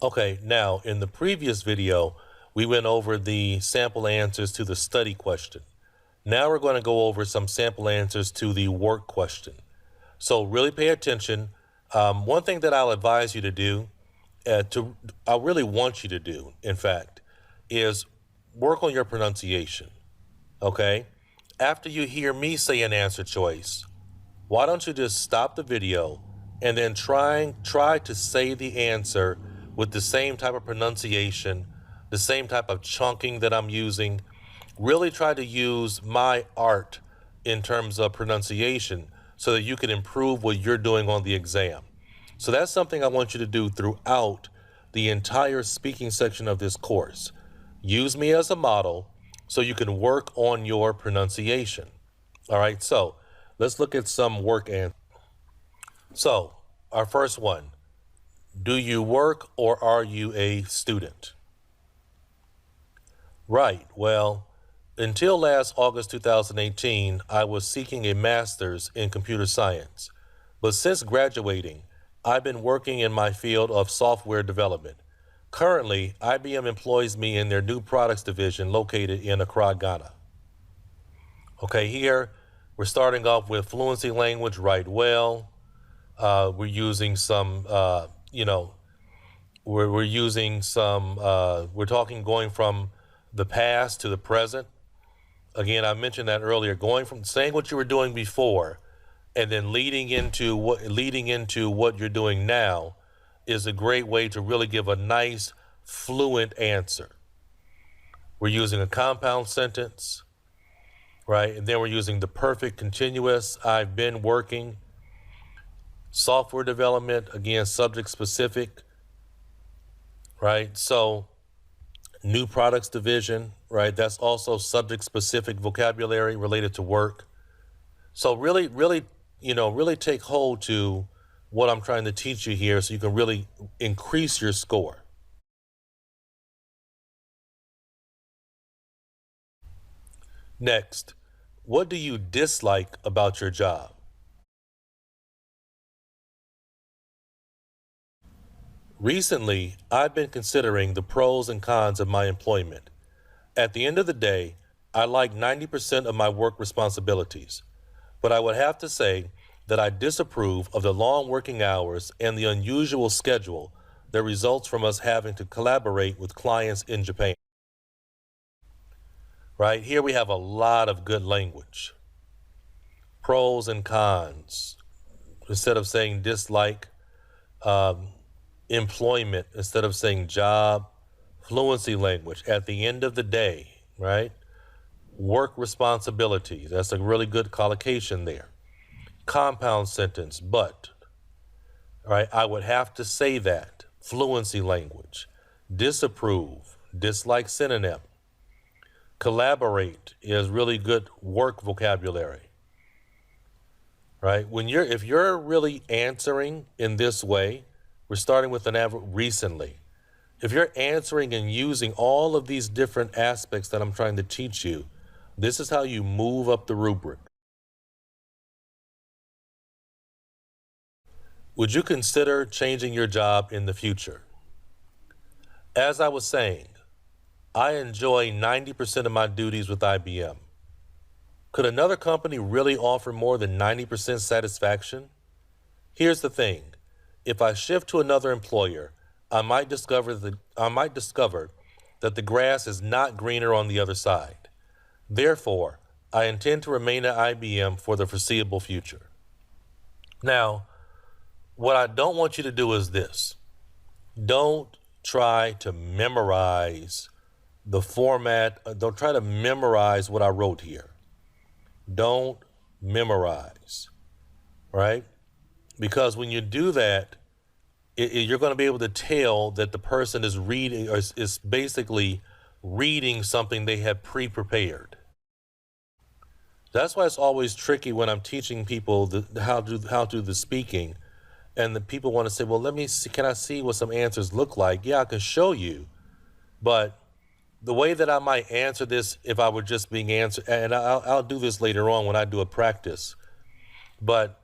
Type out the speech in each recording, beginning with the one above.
Okay, now in the previous video, we went over the sample answers to the study question. Now we're going to go over some sample answers to the work question. So really pay attention. One thing that I'll advise you to do, I really want you to do, in fact, is work on your pronunciation, okay? After you hear me say an answer choice, why don't you just stop the video and then try to say the answer with the same type of pronunciation, the same type of chunking that I'm using. Really try to use my art in terms of pronunciation so that you can improve what you're doing on the exam. So that's something I want you to do throughout the entire speaking section of this course. Use me as a model so you can work on your pronunciation. All right, so let's look at some work answers. So our first one, do you work or are you a student? Right, well, until last August 2018, I was seeking a master's in computer science. But since graduating, I've been working in my field of software development. Currently, IBM employs me in their new products division located in Accra, Ghana. Okay, here we're starting off with fluency language, right well. We're using some, we're using some, we're talking going from the past to the present. Again, I mentioned that earlier, going from saying what you were doing before and then leading into what you're doing now is a great way to really give a nice, fluent answer. We're using a compound sentence, right? And then we're using the perfect continuous, I've been working. Software development, again, subject specific, right? So new products division, right? That's also subject specific vocabulary related to work. So really take hold to what I'm trying to teach you here so you can really increase your score. Next, what do you dislike about your job? Recently, I've been considering the pros and cons of my employment. At the end of the day, I like 90% of my work responsibilities, but I would have to say that I disapprove of the long working hours and the unusual schedule that results from us having to collaborate with clients in Japan. Right here we have a lot of good language. Pros and cons. Instead of saying dislike, employment instead of saying job, fluency language. At the end of the day, right? Work responsibilities. That's a really good collocation there. Compound sentence, but, right? I would have to say that. Fluency language. Disapprove, dislike synonym. Collaborate is really good work vocabulary. Right? If you're really answering in this way, we're starting with an average recently. If you're answering and using all of these different aspects that I'm trying to teach you, this is how you move up the rubric. Would you consider changing your job in the future? As I was saying, I enjoy 90% of my duties with IBM. Could another company really offer more than 90% satisfaction? Here's the thing. If I shift to another employer, I might discover that the grass is not greener on the other side. Therefore, I intend to remain at IBM for the foreseeable future. Now, what I don't want you to do is this. Don't try to memorize the format. Don't try to memorize what I wrote here. Don't memorize, right? Because when you do that, you're going to be able to tell that the person is reading or is basically reading something they have pre-prepared. That's why it's always tricky when I'm teaching people how to do the speaking, and the people want to say, well, let me see, can I see what some answers look like? Yeah, I can show you, but the way that I might answer this if I were just being answered, and I'll do this later on when I do a practice, but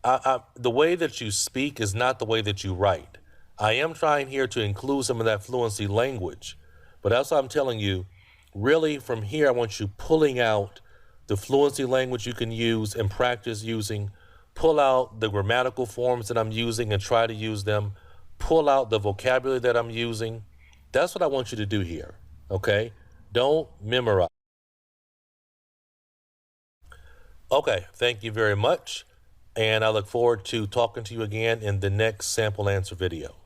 the way that you speak is not the way that you write. I am trying here to include some of that fluency language, but that's what I'm telling you. Really, from here, I want you pulling out the fluency language you can use and practice using. Pull out the grammatical forms that I'm using and try to use them. Pull out the vocabulary that I'm using. That's what I want you to do here, okay? Don't memorize. Okay, thank you very much, and I look forward to talking to you again in the next sample answer video.